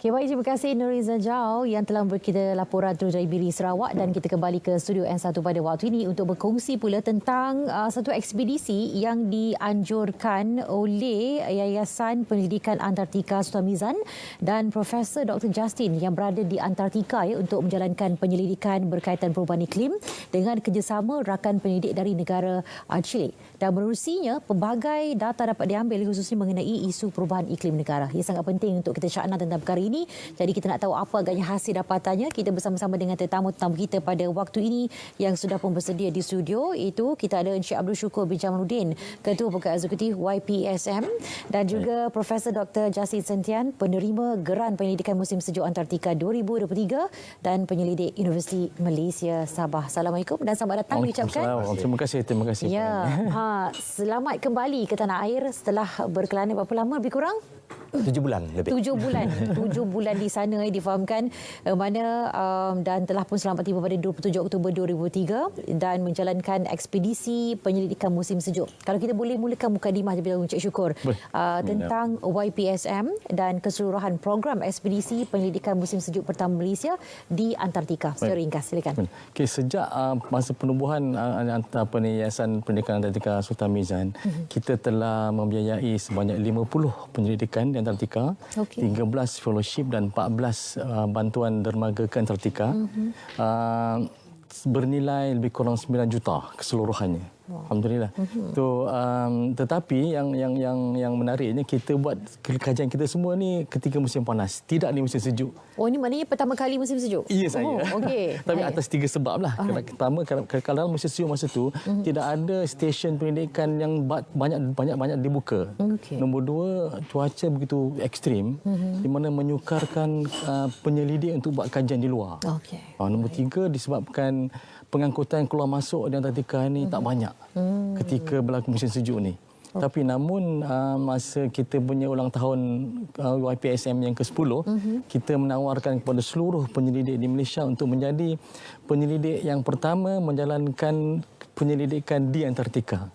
Okay, baik, terima kasih Nuriza Jau yang telah memberi kita laporan terus dari Biri Sarawak, dan kita kembali ke studio N1 pada waktu ini untuk berkongsi pula tentang satu ekspedisi yang dianjurkan oleh Yayasan Penyelidikan Antartika Sultan Mizan dan Profesor Dr. Justin yang berada di Antartika untuk menjalankan penyelidikan berkaitan perubahan iklim dengan kerjasama rakan penyelidik dari negara Chile. Dan menerusinya, pelbagai data dapat diambil khususnya mengenai isu perubahan iklim negara. Ia sangat penting untuk kita syakna tentang perkara ini. Jadi kita nak tahu apa agaknya hasil dapatannya. Kita bersama-sama dengan tetamu-tetamu kita pada waktu ini yang sudah pun bersedia di studio. Itu kita ada Encik Abdul Syukur bin Jamaluddin, Ketua Pegawai Eksekutif YPSM, dan juga Profesor Dr. Justin Sentian, penerima Geran Penyelidikan Musim Sejuk Antartika 2023 dan penyelidik Universiti Malaysia Sabah. Assalamualaikum dan selamat datang diucapkan. Terima kasih. Ya, selamat kembali ke tanah air setelah berkelana berapa lama lebih kurang? 7 bulan lebih. 7 bulan. 7 bulan di sana difahamkan mana dan telah pun selamat tiba pada 27 Oktober 2003 dan menjalankan ekspedisi penyelidikan musim sejuk. Kalau kita boleh mulakan mukadimah terlebih dahulu, Encik Syukur, tentang YPSM dan keseluruhan program ekspedisi penyelidikan musim sejuk pertama Malaysia di Antartika. Secara ringkas, silakan. Okey, sejak masa penubuhan Yayasan Pendidikan Antartika Sultan Mizan, kita telah membiayai sebanyak 50 penyelidikan di Antartika, 13 fellowship dan 14 bantuan dermaga ke Antartika, bernilai lebih kurang 9 juta keseluruhannya. Alhamdulillah. Tetapi yang menariknya, kita buat kajian kita semua ni ketika musim panas, tidak di musim sejuk. Oh, ini maknanya pertama kali musim sejuk? Ya, saya. Okey. Tapi atas 3 sebab lah. Pertama, kalau musim sejuk masa tu tidak ada stesen pendidikan yang banyak dibuka. Nombor 2, cuaca begitu ekstrim di mana menyukarkan penyelidik untuk buat kajian di luar. Nombor 3, disebabkan pengangkutan keluar masuk di Antartika ini tak banyak ketika berlaku musim sejuk ni. Tapi namun masa kita punya ulang tahun YPSM yang ke-10, kita menawarkan kepada seluruh penyelidik di Malaysia untuk menjadi penyelidik yang pertama menjalankan penyelidikan di Antartika.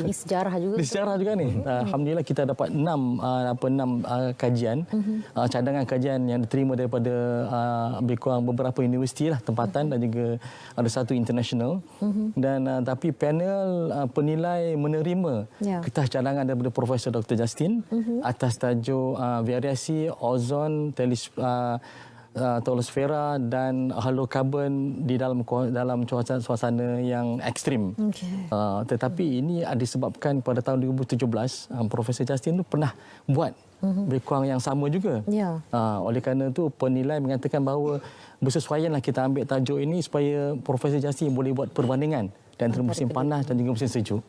Ini sejarah juga. Sejarah juga ni. Alhamdulillah kita dapat 6 kajian, cadangan kajian yang diterima daripada lebih kurang beberapa universiti lah tempatan, dan juga ada satu international. Dan tapi panel penilai menerima kertas cadangan daripada Profesor Dr. Justin atas tajuk variasi ozon, telosfera dan halokarbon di dalam suasana yang ekstrim. Tetapi ini disebabkan pada tahun 2017 Profesor Justin tu pernah buat lebih kurang yang sama juga. Oleh kerana itu penilai mengatakan bahawa bersesuaianlah kita ambil tajuk ini supaya Profesor Justin boleh buat perbandingan dan antara musim panas dan juga musim sejuk.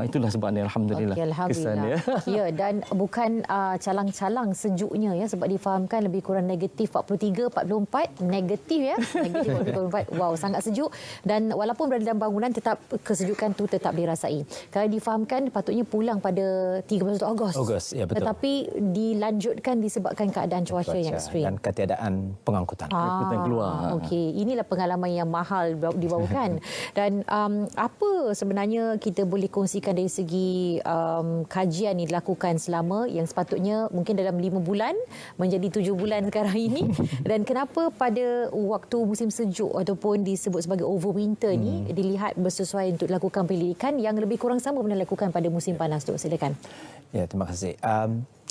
Itulah sebabnya, alhamdulillah. Alhamdulillah. Ya, dan bukan calang-calang sejuknya ya, sebab difahamkan lebih kurang negatif 43, 44, negatif ya. Negatif 44. Wow, sangat sejuk, dan walaupun berada dalam bangunan tetap kesejukan tu tetap dirasai. Kalau difahamkan patutnya pulang pada 13 Ogos. Ya, betul. Tetapi dilanjutkan disebabkan keadaan cuaca yang ekstrim dan ketiadaan pengangkutan. Keluar. Okey, inilah pengalaman yang mahal dibawakan. Dan apa sebenarnya kita boleh kongsikan dari segi kajian yang dilakukan selama yang sepatutnya mungkin dalam 5 bulan menjadi 7 bulan sekarang ini, dan kenapa pada waktu musim sejuk ataupun disebut sebagai overwinter ni dilihat bersesuaian untuk dilakukan penyelidikan yang lebih kurang sama pernah dilakukan pada musim panas tu? Silakan. Ya, terima kasih.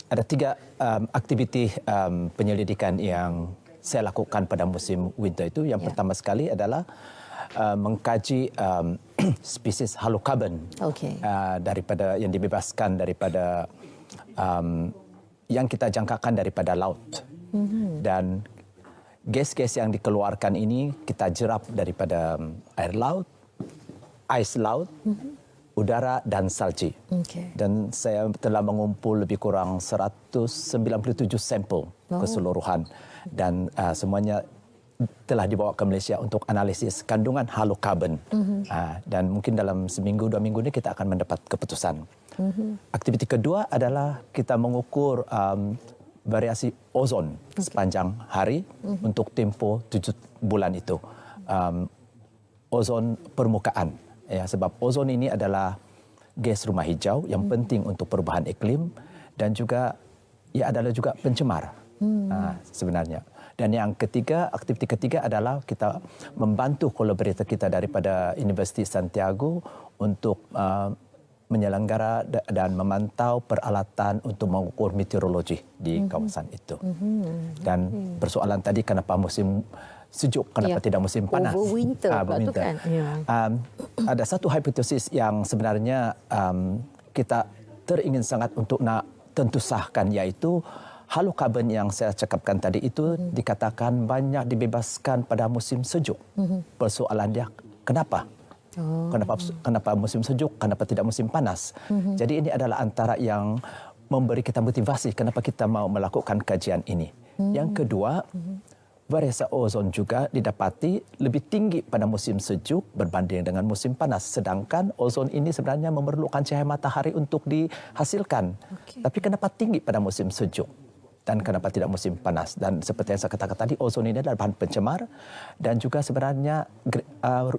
Ada 3 aktiviti penyelidikan yang saya lakukan pada musim winter itu. Yang pertama sekali adalah mengkaji spesies halokarbon daripada yang dibebaskan daripada yang kita jangkakan daripada laut. Dan gas-gas yang dikeluarkan ini kita jerap daripada air laut, ais laut, udara dan salji. Dan saya telah mengumpul lebih kurang 197 sampel keseluruhan, dan semuanya telah dibawa ke Malaysia untuk analisis kandungan halokarbon. Dan mungkin dalam seminggu 2 minggu ini kita akan mendapat keputusan. Aktiviti kedua adalah kita mengukur variasi ozon sepanjang hari untuk tempoh 7 bulan itu. Ozon permukaan, ya, sebab ozon ini adalah gas rumah hijau yang penting untuk perubahan iklim, dan juga ia adalah juga pencemar sebenarnya. Dan yang ketiga, aktiviti ketiga adalah kita membantu kolaborator kita daripada Universiti Santiago untuk menyelenggara dan memantau peralatan untuk mengukur meteorologi di kawasan itu. Dan persoalan tadi kenapa musim sejuk, kenapa tidak musim panas? Overwinter pula tu kan. Ada satu hipotesis yang sebenarnya kita teringin sangat untuk nak tentusahkan, iaitu halokarbon yang saya cakapkan tadi itu dikatakan banyak dibebaskan pada musim sejuk. Persoalan dia kenapa? Kenapa musim sejuk, kenapa tidak musim panas? Jadi ini adalah antara yang memberi kita motivasi kenapa kita mau melakukan kajian ini. Yang kedua, variasi ozon juga didapati lebih tinggi pada musim sejuk berbanding dengan musim panas. Sedangkan ozon ini sebenarnya memerlukan cahaya matahari untuk dihasilkan. Tapi kenapa tinggi pada musim sejuk? Dan kenapa tidak musim panas? Dan seperti yang saya katakan tadi, ozon ini adalah bahan pencemar dan juga sebenarnya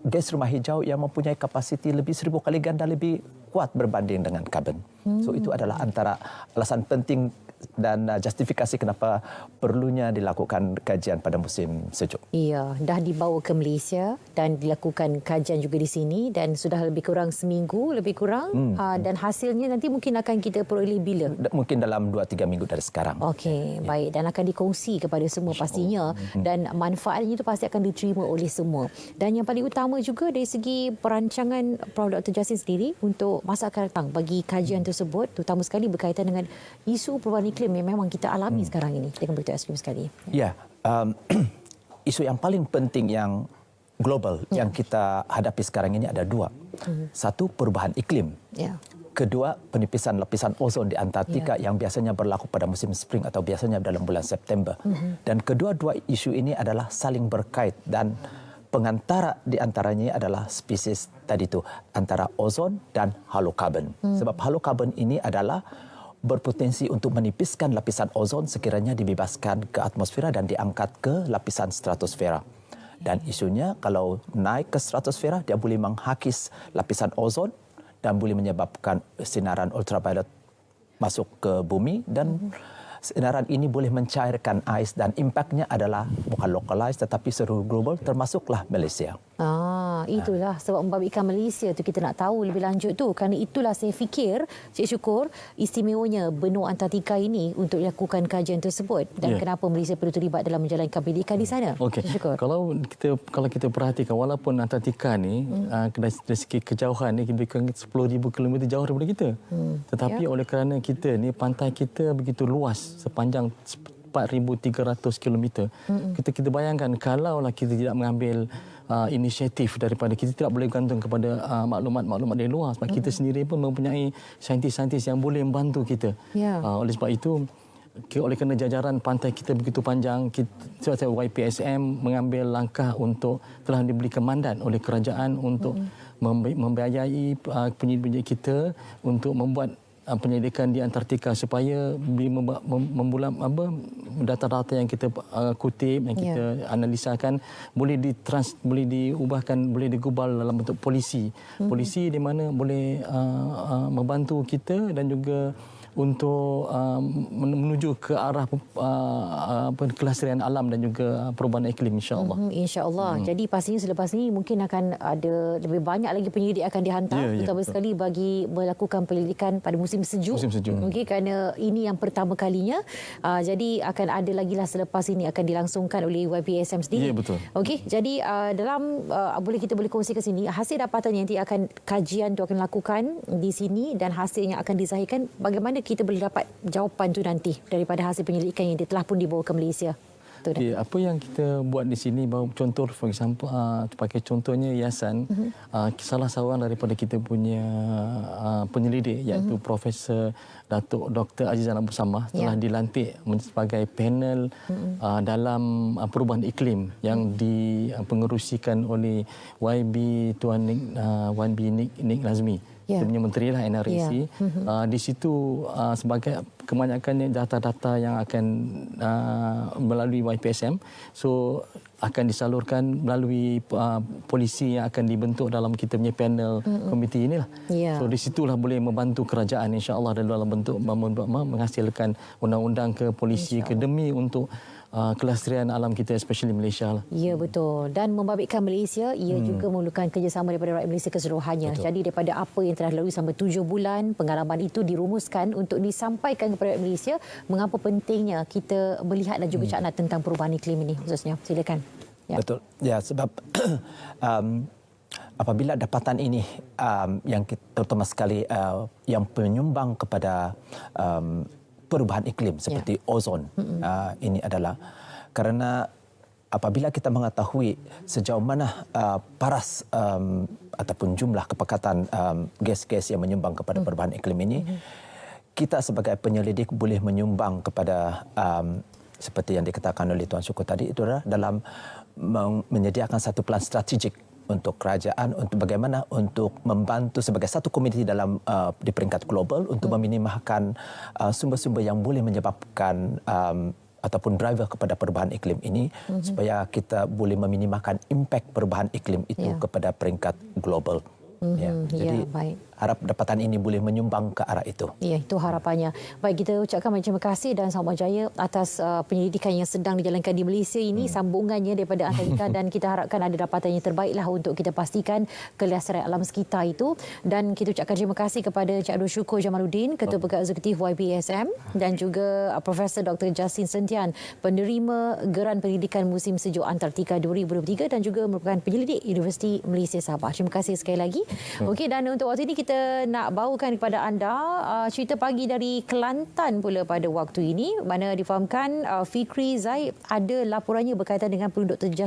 gas rumah hijau yang mempunyai kapasiti lebih 1000 kali ganda lebih kuat berbanding dengan karbon. So itu adalah antara alasan penting dan justifikasi kenapa perlunya dilakukan kajian pada musim sejuk. Iya, dah dibawa ke Malaysia dan dilakukan kajian juga di sini dan sudah lebih kurang seminggu lebih kurang dan hasilnya nanti mungkin akan kita peroleh bila? Mungkin dalam 2-3 minggu dari sekarang. Okey, baik, dan akan dikongsi kepada semua pastinya dan manfaatnya itu pasti akan diterima oleh semua. Dan yang paling utama juga dari segi perancangan Prof. Dr. Jasin sendiri untuk masa akan datang bagi kajian tersebut, terutama sekali berkaitan dengan isu perubahan iklim yang memang kita alami sekarang ini dengan begitu ekstrim sekali. Ya, isu yang paling penting yang global yang kita hadapi sekarang ini ada dua. Satu, perubahan iklim. Kedua, penipisan lapisan ozon di Antartika yang biasanya berlaku pada musim spring atau biasanya dalam bulan September. Dan kedua-dua isu ini adalah saling berkait dan pengantara di antaranya adalah spesies tadi itu antara ozon dan halokarbon. Sebab halokarbon ini adalah berpotensi untuk menipiskan lapisan ozon sekiranya dibebaskan ke atmosfera dan diangkat ke lapisan stratosfera. Dan isunya kalau naik ke stratosfera, dia boleh menghakis lapisan ozon dan boleh menyebabkan sinaran ultraviolet masuk ke bumi dan sinaran ini boleh mencairkan ais dan impaknya adalah bukan localized tetapi seluruh global termasuklah Malaysia. Itulah sebab membabitkan Malaysia tu kita nak tahu lebih lanjut tu. Kerana itulah saya fikir, Cik Syukur, istimewanya benua Antartika ini untuk lakukan kajian tersebut dan kenapa Malaysia perlu terlibat dalam menjalankan pendidikan di sana. Okey. Kalau kita perhatikan walaupun Antartika ni dari segi kejauhan ni lebih kurang 10,000 km jauh daripada kita. Tetapi oleh kerana kita ni pantai kita begitu luas sepanjang 4,300 km. Kita bayangkan kalaulah kita tidak mengambil inisiatif daripada kita tidak boleh bergantung kepada maklumat-maklumat dari luar sebab kita sendiri pun mempunyai saintis-saintis yang boleh membantu kita. Oleh sebab itu oleh kerana jajaran pantai kita begitu panjang, YPSM mengambil langkah untuk telah diberikan mandat oleh kerajaan untuk membiayai penyelidik kita untuk membuat penyelidikan di Antartika supaya data-data yang kita kutip, yang kita analisakan boleh diubahkan, boleh digubal dalam bentuk polisi. Polisi di mana boleh membantu kita dan juga untuk menuju ke arah kelestarian alam dan juga perubahan iklim, insya-Allah. Insya-Allah. Jadi pastinya selepas ini mungkin akan ada lebih banyak lagi penyelidik akan dihantar terutama sekali bagi melakukan penyelidikan pada musim sejuk. Okey, kerana ini yang pertama kalinya. Jadi akan ada lagi lah selepas ini akan dilangsungkan oleh YPSM sendiri. Ya, betul. Okey, jadi dalam kita boleh kongsi ke sini hasil dapatannya nanti akan kajian tu akan lakukan di sini dan hasilnya akan dizahirkan. Bagaimana kita boleh dapat jawapan tu nanti daripada hasil penyelidikan yang telah pun dibawa ke Malaysia? Apa yang kita buat di sini, contoh for example, pakai contohnya yayasan, salah seorang daripada kita punya penyelidik iaitu Profesor Datuk Dr. Azizan Abu Samah telah dilantik sebagai panel dalam perubahan iklim yang dipengerusikan oleh YB Tuan Nik Nazmi. Ya. Dia punya menteri lah, NRAC. Di situ sebagai kebanyakannya data-data yang akan melalui YPSM. So akan disalurkan melalui polisi yang akan dibentuk dalam kita punya panel komiti inilah. Ya. So di situlah boleh membantu kerajaan insya-Allah dalam bentuk menghasilkan undang-undang ke polisi ke demi untuk kelestarian alam kita, especially Malaysia lah. Ya, betul. Dan membabitkan Malaysia, ia juga memerlukan kerjasama daripada rakyat Malaysia keseluruhannya. Betul. Jadi daripada apa yang telah dilalui sampai 7 bulan, pengalaman itu dirumuskan untuk disampaikan kepada rakyat Malaysia mengapa pentingnya kita melihat dan juga cakap tentang perubahan iklim ini khususnya. Silakan. Ya. Betul. Ya, sebab apabila dapatan ini yang terutama sekali yang menyumbang kepada perubahan iklim seperti ozon, ini adalah kerana apabila kita mengetahui sejauh mana paras ataupun jumlah kepekatan gas-gas yang menyumbang kepada perubahan iklim ini, kita sebagai penyelidik boleh menyumbang kepada seperti yang dikatakan oleh Tuan Syukur tadi, itu adalah dalam menyediakan satu plan strategik untuk kerajaan untuk bagaimana untuk membantu sebagai satu komuniti dalam di peringkat global untuk meminimalkan sumber-sumber yang boleh menyebabkan ataupun driver kepada perubahan iklim ini supaya kita boleh meminimalkan impak perubahan iklim itu kepada peringkat global. Jadi baik. harap dapatan ini boleh menyumbang ke arah itu. Ya, itu harapannya. Baik, kita ucapkan banyak terima kasih dan selamat berjaya atas penyelidikan yang sedang dijalankan di Malaysia ini, sambungannya daripada Antartika dan kita harapkan ada dapatan yang terbaiklah untuk kita pastikan kelestarian alam sekitar itu. Dan kita ucapkan terima kasih kepada Encik Abdul Syukur Jamaluddin, Ketua Pegawai Eksekutif YPSM dan juga Profesor Dr. Justin Sentian, penerima Geran Pendidikan Musim Sejuk Antartika 2023 dan juga merupakan penyelidik Universiti Malaysia Sabah. Terima kasih sekali lagi. Okey, dan untuk waktu ini kita nak bawakan kepada anda cerita pagi dari Kelantan pula pada waktu ini, mana difahamkan Fikri Zaid ada laporannya berkaitan dengan penduduk terjejas